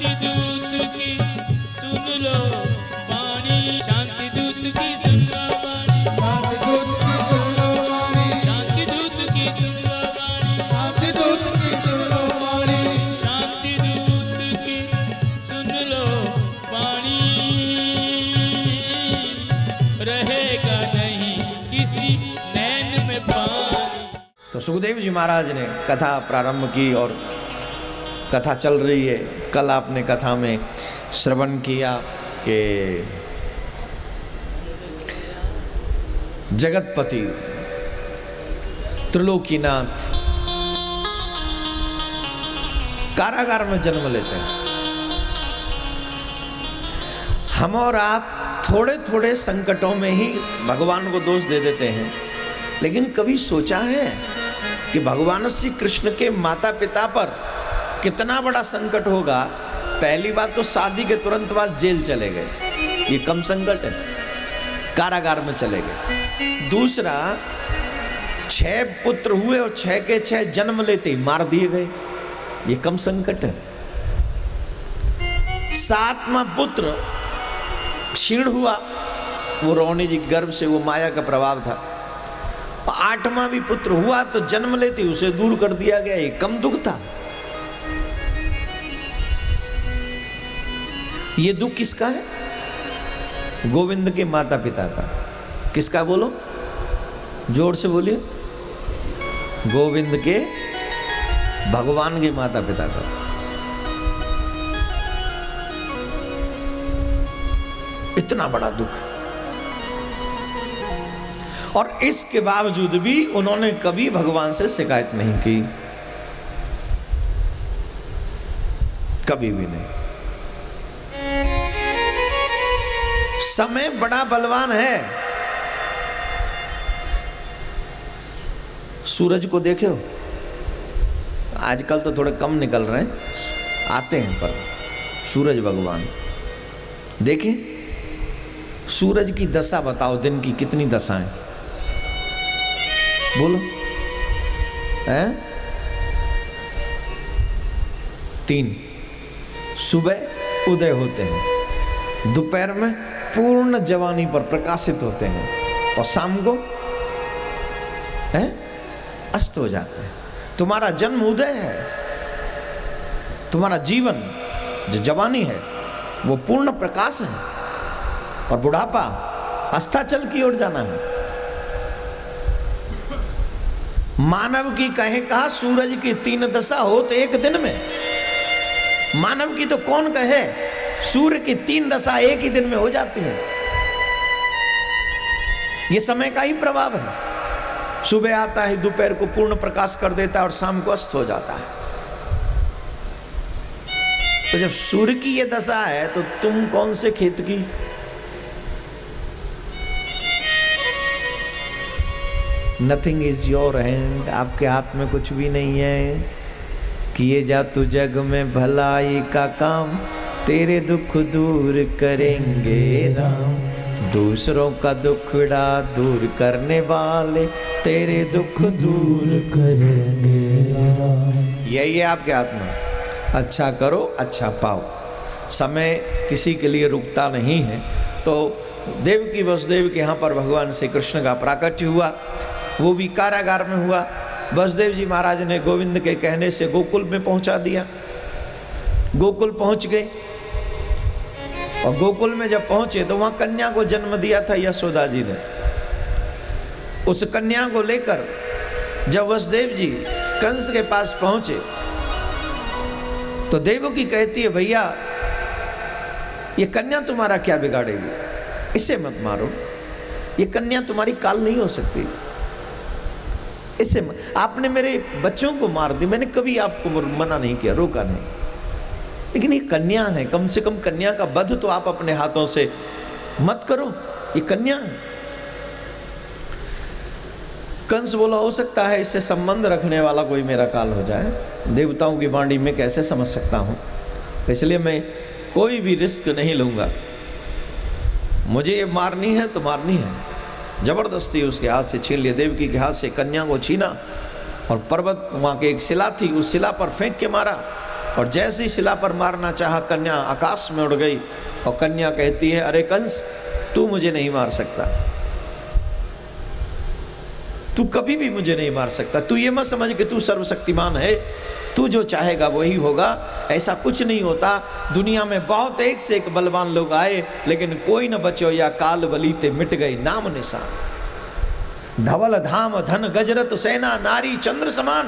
शांति दूत की सुन लो वाणी, शांति दूत की सुन लो वाणी, शांति दूत की सुन लो वाणी, शांति दूत की सुन लो वाणी, शांति दूत की सुन लो वाणी, शांति दूत की सुन लो वाणी, रहेगा नहीं किसी नैन में पानी। तो सुखदेव जी महाराज ने कथा प्रारंभ की और कथा चल रही है। कल आपने कथा में श्रवण किया कि जगतपति त्रिलोकीनाथ कारागार में जन्म लेते हैं। हम और आप थोड़े थोड़े संकटों में ही भगवान को दोष दे देते हैं, लेकिन कभी सोचा है कि भगवान श्री कृष्ण के माता पिता पर कितना बड़ा संकट होगा। पहली बात तो शादी के तुरंत बाद जेल चले गए, ये कम संकट है, कारागार में चले गए। दूसरा, 6 पुत्र हुए और 6 के 6 जन्म लेते ही मार दिए गए, ये कम संकट है। 7वां पुत्र क्षीण हुआ, वो रोहिणी जी गर्भ से, वो माया का प्रभाव था। 8वां भी पुत्र हुआ तो जन्म लेते उसे दूर कर दिया गया, ये कम दुख था। ये दुख किसका है? गोविंद के माता पिता का। किसका बोलो, जोर से बोलिए। गोविंद के, भगवान के माता पिता का। इतना बड़ा दुख, और इसके बावजूद भी उन्होंने कभी भगवान से शिकायत नहीं की, कभी भी नहीं। समय बड़ा बलवान है। सूरज को देखे हो, आजकल तो थोड़े कम निकल रहे हैं, आते हैं, पर सूरज भगवान देखें। सूरज की दशा बताओ, दिन की कितनी दशाएं बोलो हैं? 3। सुबह उदय होते हैं, दोपहर में पूर्ण जवानी पर प्रकाशित होते हैं, और शाम को हैं अस्त हो जाते हैं। तुम्हारा जन्म उदय है, तुम्हारा जीवन जो जवानी है वो पूर्ण प्रकाश है, और बुढ़ापा अस्ताचल की ओर जाना है। मानव की कहा सूरज की 3 दशा हो तो एक दिन में, मानव की तो कौन कहे, सूर्य की 3 दशा एक ही दिन में हो जाती है। ये समय का ही प्रभाव है। सुबह आता है, दोपहर को पूर्ण प्रकाश कर देता है, और शाम को अस्त हो जाता है। तो जब सूर्य की ये दशा है तो तुम कौन से खेत की? नथिंग इज योर हैंड, आपके हाथ में कुछ भी नहीं है। किए जा तू जग में भलाई का काम, तेरे दुख दूर करेंगे राम। दूसरों का दुखड़ा दूर करने वाले, तेरे दुख दूर करेंगे राम। यही है आपके हाथ में। अच्छा करो, अच्छा पाओ। समय किसी के लिए रुकता नहीं है। तो देवकी वसुदेव के यहाँ पर भगवान श्री कृष्ण का प्राकट्य हुआ, वो भी कारागार में हुआ। वसुदेव जी महाराज ने गोविंद के कहने से गोकुल में पहुंचा दिया। गोकुल पहुंच गए, और गोकुल में जब पहुंचे तो वहां कन्या को जन्म दिया था यशोदा जी ने। उस कन्या को लेकर जब वसुदेव जी कंस के पास पहुंचे तो देवकी कहती है, भैया ये कन्या तुम्हारा क्या बिगाड़ेगी, इसे मत मारो, ये कन्या तुम्हारी काल नहीं हो सकती, इसे आपने मेरे बच्चों को मार दी, मैंने कभी आपको मना नहीं किया, रोका नहीं, लेकिन ये कन्या है, कम से कम कन्या का वध तो आप अपने हाथों से मत करो, ये कन्या है। कंस बोला, हो सकता है इससे संबंध रखने वाला कोई मेरा काल हो जाए, देवताओं की वाणी में कैसे समझ सकता हूँ, इसलिए मैं कोई भी रिस्क नहीं लूँगा, मुझे ये मारनी है तो मारनी है। जबरदस्ती उसके हाथ से छीन लिया, देवकी के हाथ से कन्या को छीना और पर्वत, वहाँ की एक शिला थी, उस शिला पर फेंक के मारा। और जैसे ही शिला पर मारना चाहा, कन्या आकाश में उड़ गई और कन्या कहती है, अरे कंस, तू मुझे नहीं मार सकता, तू कभी भी मुझे नहीं मार सकता। तू ये मत समझ कि तू सर्वशक्तिमान है, तू जो चाहेगा वही होगा। ऐसा कुछ नहीं होता। दुनिया में बहुत एक से एक बलवान लोग आए, लेकिन कोई न बचो, या काल बलीते मिट गई नाम निशान। धवल धाम धन गजरत सेना, नारी चंद्र समान,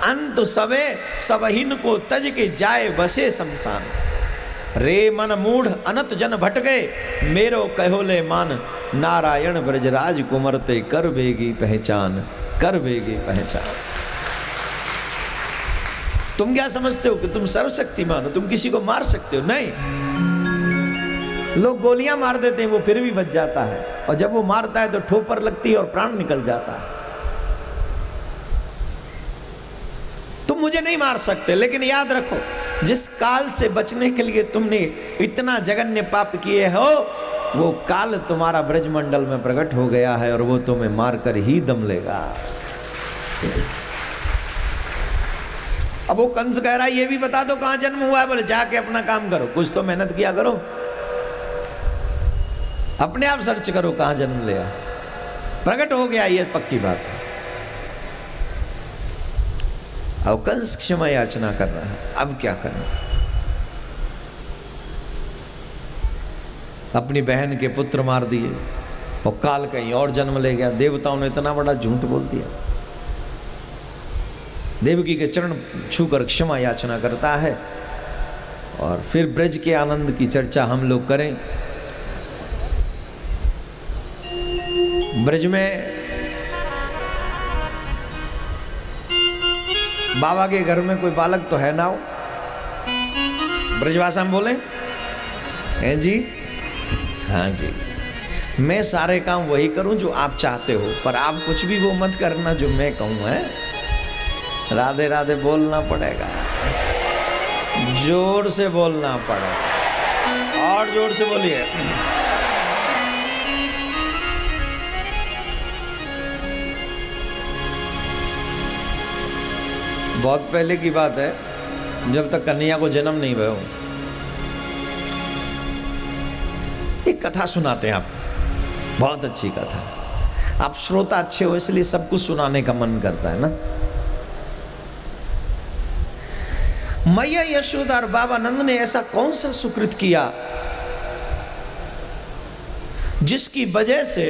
अंत सबे सबहीन को तज के जाए बसे शमशान। रे मन मूढ़ अनत जन भट गए, मेरो कहो ले मान, नारायण ब्रजराज कुमरते कर बेगी पहचान, कर बेगी पहचान। तुम क्या समझते हो कि तुम सर्वशक्तिमान हो, तुम किसी को मार सकते हो? नहीं। लोग गोलियां मार देते हैं, वो फिर भी बच जाता है, और जब वो मारता है तो ठोकर लगती है और प्राण निकल जाता है। तुम मुझे नहीं मार सकते, लेकिन याद रखो, जिस काल से बचने के लिए तुमने इतना जघन्य पाप किए हो, वो काल तुम्हारा ब्रजमंडल में प्रकट हो गया है और वो तुम्हें मारकर ही दम लेगा। अब वो कंस कह रहा है, ये भी बता दो कहां जन्म हुआ है। बोले जाके अपना काम करो, कुछ तो मेहनत किया करो, अपने आप सर्च करो कहां जन्म लिया। प्रकट हो गया, ये पक्की बात है। अब कंस क्षमा याचना कर रहा है, अब क्या करना? अपनी बहन के पुत्र मार दिए और काल कहीं और जन्म ले गया। देवताओं ने इतना बड़ा झूठ बोल दिया। देवकी के चरण छूकर क्षमा याचना करता है। और फिर ब्रज के आनंद की चर्चा हम लोग करें। ब्रज में बाबा के घर में कोई बालक तो है ना हो? ब्रजभाषा में बोले हैं जी? हाँ जी। मैं सारे काम वही करूं जो आप चाहते हो, पर आप कुछ भी वो मत करना जो मैं कहूं। है राधे राधे बोलना पड़ेगा, जोर से बोलना पड़ेगा, और जोर से बोलिए। बहुत पहले की बात है, जब तक कन्हैया को जन्म नहीं भयो, एक कथा सुनाते हैं आपको, बहुत अच्छी कथा। आप श्रोता अच्छे हो इसलिए सब कुछ सुनाने का मन करता है ना। मैया यशोदा और बाबा नंद ने ऐसा कौन सा सुकृत किया जिसकी वजह से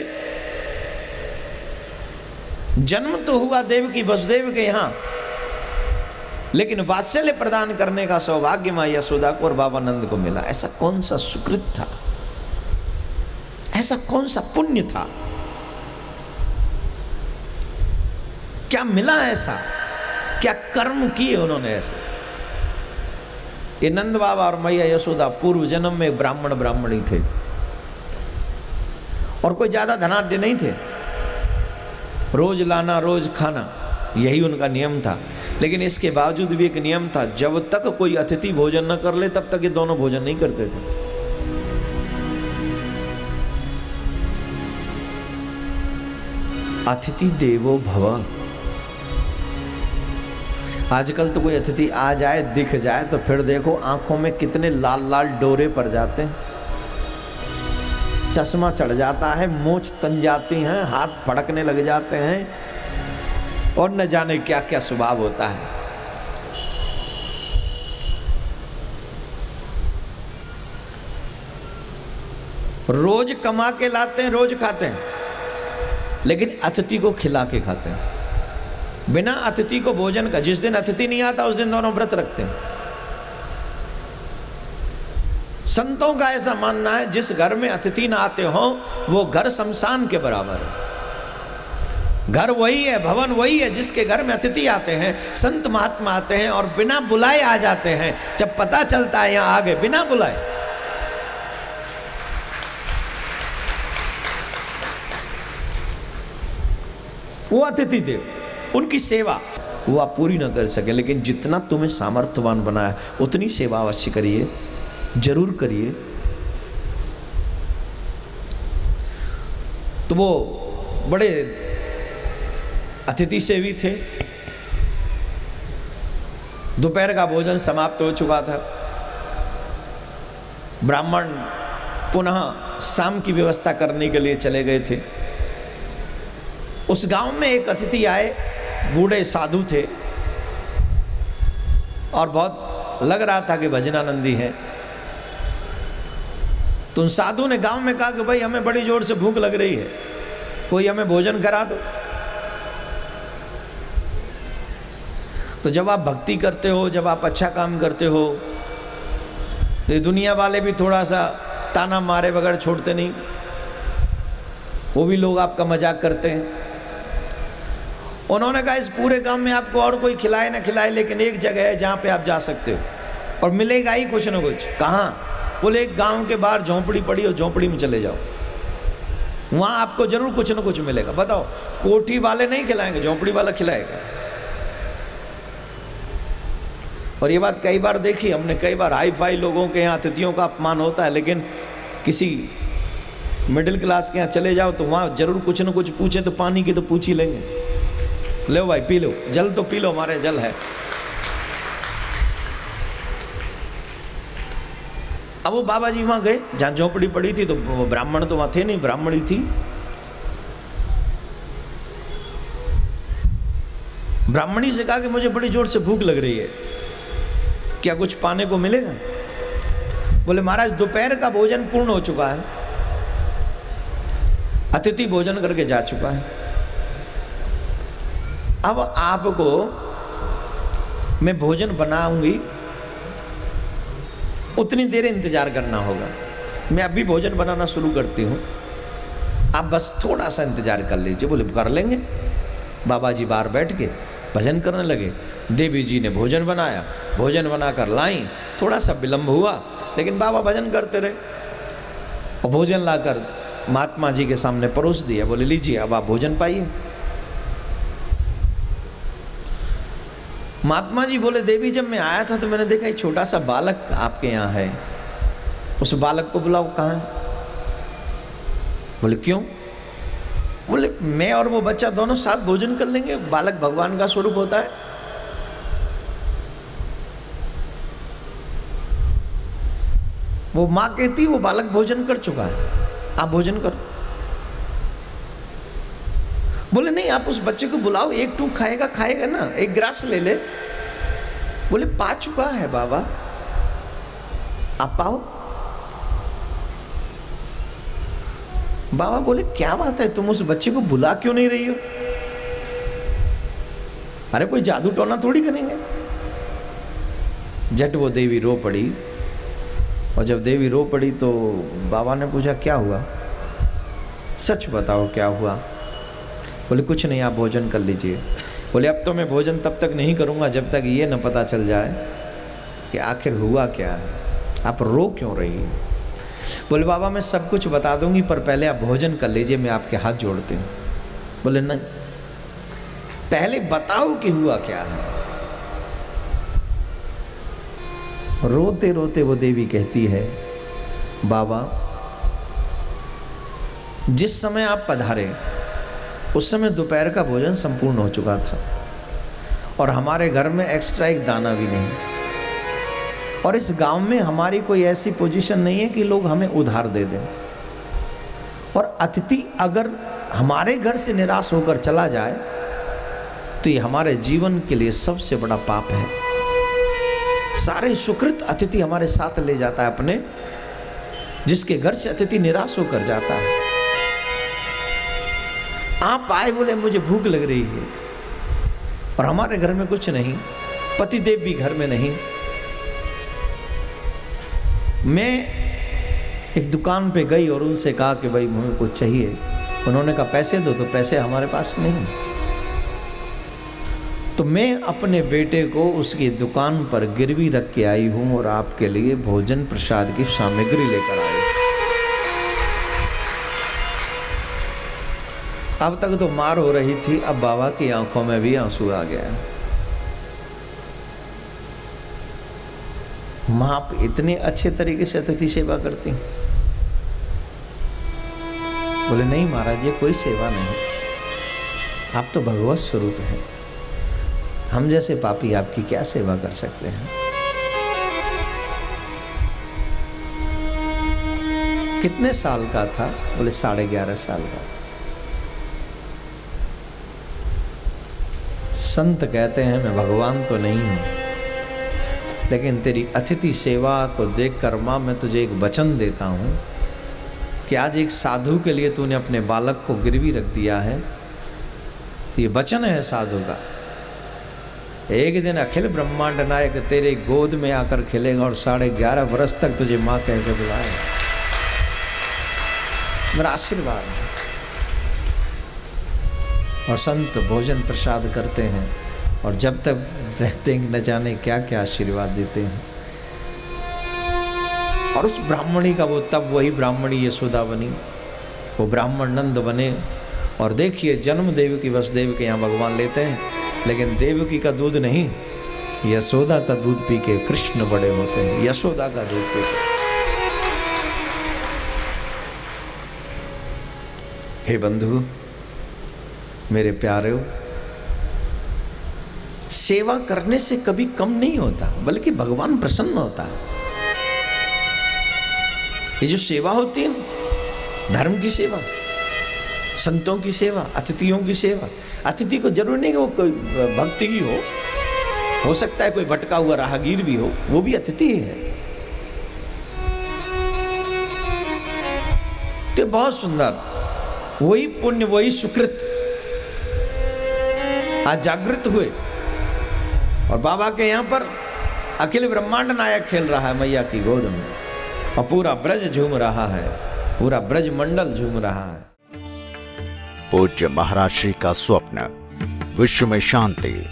जन्म तो हुआ देवकी वसुदेव के यहां, लेकिन वात्सल्य प्रदान करने का सौभाग्य मां यशोदा को और बाबा नंद को मिला। ऐसा कौन सा सुकृत था, ऐसा कौन सा पुण्य था, क्या मिला ऐसा, क्या कर्म किए उन्होंने ऐसे? ये नंद बाबा और मैया यशोदा पूर्व जन्म में ब्राह्मणी थे और कोई ज्यादा धनाढ्य नहीं थे। रोज लाना रोज खाना, यही उनका नियम था। लेकिन इसके बावजूद भी एक नियम था, जब तक कोई अतिथि भोजन न कर ले तब तक ये दोनों भोजन नहीं करते थे। अतिथि देवो भव। आजकल तो कोई अतिथि आ जाए दिख जाए तो फिर देखो आंखों में कितने लाल लाल डोरे पड़ जाते हैं, चश्मा चढ़ जाता है, मूंछ तन जाती हैं, हाथ फड़कने लग जाते हैं, और न जाने क्या क्या स्वभाव होता है। रोज कमा के लाते हैं, रोज खाते हैं, लेकिन अतिथि को खिला के खाते हैं। बिना अतिथि को भोजन का, जिस दिन अतिथि नहीं आता उस दिन दोनों व्रत रखते हैं। संतों का ऐसा मानना है, जिस घर में अतिथि ना आते हो वो घर शमशान के बराबर है। घर वही है, भवन वही है जिसके घर में अतिथि आते हैं, संत महात्मा आते हैं और बिना बुलाए आ जाते हैं। जब पता चलता है यहां आ गए बिना बुलाए, वो अतिथि देव, उनकी सेवा वो आप पूरी ना कर सके, लेकिन जितना तुम्हें सामर्थ्यवान बनाया उतनी सेवा अवश्य करिए, जरूर करिए। तो वो बड़े अतिथि सेवी थे। दोपहर का भोजन समाप्त हो चुका था। ब्राह्मण पुनः शाम की व्यवस्था करने के लिए चले गए थे। उस गांव में एक अतिथि आए, बूढ़े साधु थे और बहुत लग रहा था कि भजनानंदी है। तो उन साधु ने गांव में कहा कि भाई हमें बड़ी जोर से भूख लग रही है, कोई हमें भोजन करा दो। तो जब आप भक्ति करते हो, जब आप अच्छा काम करते हो, तो दुनिया वाले भी थोड़ा सा ताना मारे बगैर छोड़ते नहीं। वो भी लोग आपका मजाक करते हैं। उन्होंने कहा इस पूरे काम में आपको और कोई खिलाए ना खिलाए, लेकिन एक जगह है जहाँ पे आप जा सकते हो और मिलेगा ही कुछ ना कुछ। कहाँ? बोले एक गांव के बाहर झोंपड़ी पड़ी और झोंपड़ी में चले जाओ, वहाँ आपको जरूर कुछ ना कुछ मिलेगा। बताओ, कोठी वाले नहीं खिलाएंगे, झोंपड़ी वाला खिलाएगा। और ये बात कई बार देखी हमने, कई बार हाई फाई लोगों के यहाँ अतिथियों का अपमान होता है, लेकिन किसी मिडिल क्लास के यहाँ चले जाओ तो वहाँ जरूर कुछ ना कुछ पूछे, तो पानी की तो पूछ ही लेंगे, लो भाई पी लो, जल तो पी लो, हमारे जल है। अब वो बाबा जी वहाँ गए जहाँ झोंपड़ी पड़ी थी, तो वो ब्राह्मण तो वहाँ थे नहीं, ब्राह्मणी थी। ब्राह्मणी से कहा कि मुझे बड़ी जोर से भूख लग रही है, क्या कुछ पाने को मिलेगा? बोले महाराज दोपहर का भोजन पूर्ण हो चुका है, अतिथि भोजन करके जा चुका है। अब आपको मैं भोजन बनाऊंगी, उतनी देर इंतजार करना होगा। मैं अभी भोजन बनाना शुरू करती हूँ, आप बस थोड़ा सा इंतजार कर लीजिए। बोले कर लेंगे। बाबा जी बाहर बैठ के भजन करने लगे। देवी जी ने भोजन बनाया, भोजन बनाकर लाई। थोड़ा सा विलंब हुआ, लेकिन बाबा भजन करते रहे और भोजन लाकर महात्मा जी के सामने परोस दिया। बोले लीजिए अब आप भोजन पाइए। महात्मा जी बोले देवी जब मैं आया था तो मैंने देखा एक छोटा सा बालक आपके यहाँ है, उस बालक को बुलाओ, कहाँ है? बोले क्यों? बोले मैं और वो बच्चा दोनों साथ भोजन कर लेंगे, बालक भगवान का स्वरूप होता है। वो माँ कहती वो बालक भोजन कर चुका है, आप भोजन करो। बोले नहीं आप उस बच्चे को बुलाओ, एक टूक खाएगा खाएगा ना, एक ग्रास ले ले। बोले पा चुका है बाबा, आप पाओ। बाबा बोले क्या बात है, तुम उस बच्चे को बुला क्यों नहीं रही हो? अरे कोई जादू टोना थोड़ी करेंगे। झट वो देवी रो पड़ी, और जब देवी रो पड़ी तो बाबा ने पूछा क्या हुआ, सच बताओ क्या हुआ? बोले कुछ नहीं, आप भोजन कर लीजिए। बोले अब तो मैं भोजन तब तक नहीं करूँगा जब तक ये न पता चल जाए कि आखिर हुआ क्या है, आप रो क्यों रही हैं? बोले बाबा मैं सब कुछ बता दूंगी, पर पहले आप भोजन कर लीजिए, मैं आपके हाथ जोड़ती हूँ। बोले नहीं, पहले बताओ कि हुआ क्या है। रोते रोते वो देवी कहती है बाबा जिस समय आप पधारे उस समय दोपहर का भोजन संपूर्ण हो चुका था और हमारे घर में एक्स्ट्रा एक दाना भी नहीं, और इस गांव में हमारी कोई ऐसी पोजीशन नहीं है कि लोग हमें उधार दे दें, और अतिथि अगर हमारे घर से निराश होकर चला जाए तो ये हमारे जीवन के लिए सबसे बड़ा पाप है। सारे सुकृत अतिथि हमारे साथ ले जाता है अपने, जिसके घर से अतिथि निराश होकर जाता है। आप आए, बोले मुझे भूख लग रही है और हमारे घर में कुछ नहीं, पतिदेव भी घर में नहीं। मैं एक दुकान पे गई और उनसे कहा कि भाई मुझे कुछ चाहिए। उन्होंने कहा पैसे दो, तो पैसे हमारे पास नहीं। तो मैं अपने बेटे को उसकी दुकान पर गिरवी रख के आई हूं और आपके लिए भोजन प्रसाद की सामग्री लेकर आई। अब तक तो मार हो रही थी, अब बाबा की आंखों में भी आंसू आ गया। माँ आप इतने अच्छे तरीके से अतिथि सेवा करती? बोले नहीं महाराज ये कोई सेवा नहीं, आप तो भगवत स्वरूप है। हम जैसे पापी आपकी क्या सेवा कर सकते हैं? कितने साल का था? बोले 11.5 साल का। संत कहते हैं मैं भगवान तो नहीं हूं, लेकिन तेरी अतिथि सेवा को देखकर मां मैं तुझे एक वचन देता हूं कि आज एक साधु के लिए तूने अपने बालक को गिरवी रख दिया है, तो ये वचन है साधु का। एक दिन अखिल ब्रह्मांड नायक तेरे गोद में आकर खेलेगा और 11.5 वर्ष तक तुझे मां कह के बुलाएगा। मेरा आशीर्वाद है। और संत भोजन प्रसाद करते हैं और जब तक रहते हैं न जाने क्या क्या आशीर्वाद देते हैं। और उस ब्राह्मणी का वो तब वही ब्राह्मणी यशोदा बनी, वो ब्राह्मण नंद बने। और देखिए जन्म देवकी वसुदेव के यहाँ भगवान लेते हैं, लेकिन देवकी का दूध नहीं, यशोदा का दूध पी के कृष्ण बड़े होते हैं। यशोदा का दूध पी के। हे बंधु मेरे प्यारे, सेवा करने से कभी कम नहीं होता, बल्कि भगवान प्रसन्न होता है। ये जो सेवा होती है ना, धर्म की सेवा, संतों की सेवा, अतिथियों की सेवा। अतिथि को जरूर नहीं कि वो कोई भक्ति की हो सकता है कोई भटका हुआ राहगीर भी हो, वो भी अतिथि है। तो बहुत सुंदर, वही पुण्य वही सुकृत आज जागृत हुए। और बाबा के यहाँ पर अखिल ब्रह्मांड नायक खेल रहा है मैया की गोद में, और पूरा ब्रज झूम रहा है, पूरा ब्रज मंडल झूम रहा है। पूज्य महाराज श्री का स्वप्न विश्व में शांति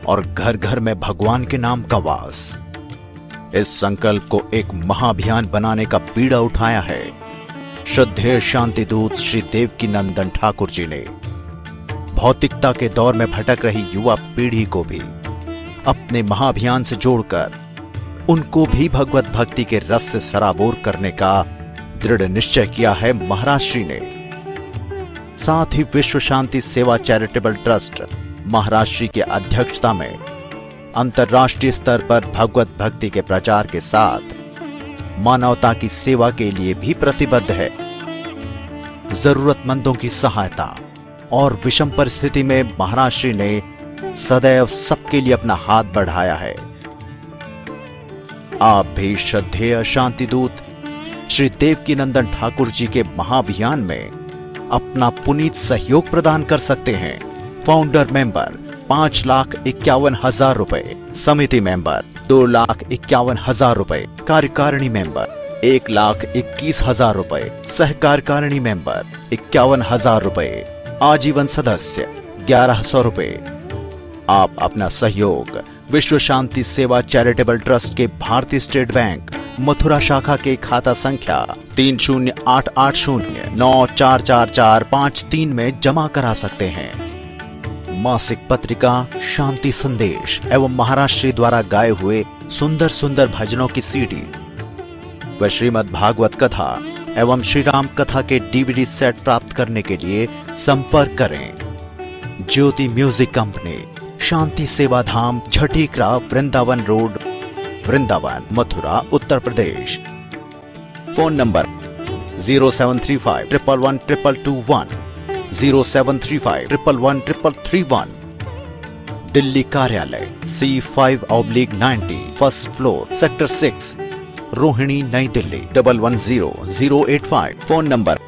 और घर घर में भगवान के नाम का वास, इस संकल्प को एक महाअभियान बनाने का बीड़ा उठाया है श्रद्धेय शांति दूत श्री देवकी नंदन ठाकुर जी ने। भौतिकता के दौर में भटक रही युवा पीढ़ी को भी अपने महाअभियान से जोड़कर उनको भी भगवत भक्ति के रस से सराबोर करने का दृढ़ निश्चय किया है महाराज श्री ने। साथ ही विश्व शांति सेवा चैरिटेबल ट्रस्ट महाराज श्री की अध्यक्षता में अंतर्राष्ट्रीय स्तर पर भगवत भक्ति के प्रचार के साथ मानवता की सेवा के लिए भी प्रतिबद्ध है। जरूरतमंदों की सहायता और विषम परिस्थिति में महाराज श्री ने सदैव सबके लिए अपना हाथ बढ़ाया है। आप भी श्रद्धेय शांति दूत श्री देवकी नंदन ठाकुर जी के महाअभियान में अपना पुनीत सहयोग प्रदान कर सकते हैं। फाउंडर मेंबर 5,51,000 रुपए, समिति मेंबर 2,51,000 रुपए, कार्यकारिणी मेंबर 1,21,000 रुपए, सहकार्यकारिणी मेंबर 51,000 रुपए, आजीवन सदस्य 1,100 रुपए। आप अपना सहयोग विश्व शांति सेवा चैरिटेबल ट्रस्ट के भारतीय स्टेट बैंक मथुरा शाखा के खाता संख्या 3088094445 में जमा करा सकते हैं। मासिक पत्रिका शांति संदेश एवं महाराज श्री द्वारा गाए हुए सुंदर सुंदर भजनों की सीडी व श्रीमद् भागवत कथा एवं श्री राम कथा के डीवीडी सेट प्राप्त करने के लिए संपर्क करें। ज्योति music company, Shanti Seva Dham, Jhatikara, Vrindavan road, Vrindavan, Mathura, Uttar Pradesh. Phone number 0735111221, 0735113331। Delhi कार्यालय C5/90, first floor, sector 6, Rohini, New Delhi 110085। Phone number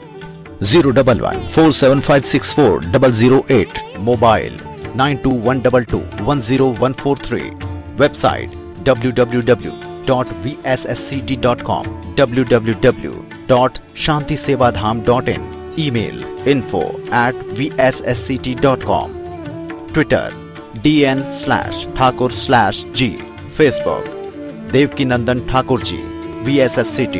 01147564008। Mobile 9212210143। Website www.vsscd.com, www.shantisevadham.in। Email info@vsscd.com। Twitter dn/ठाकुर/g। Facebook Devaki Nandan Thakur ji VSSCD।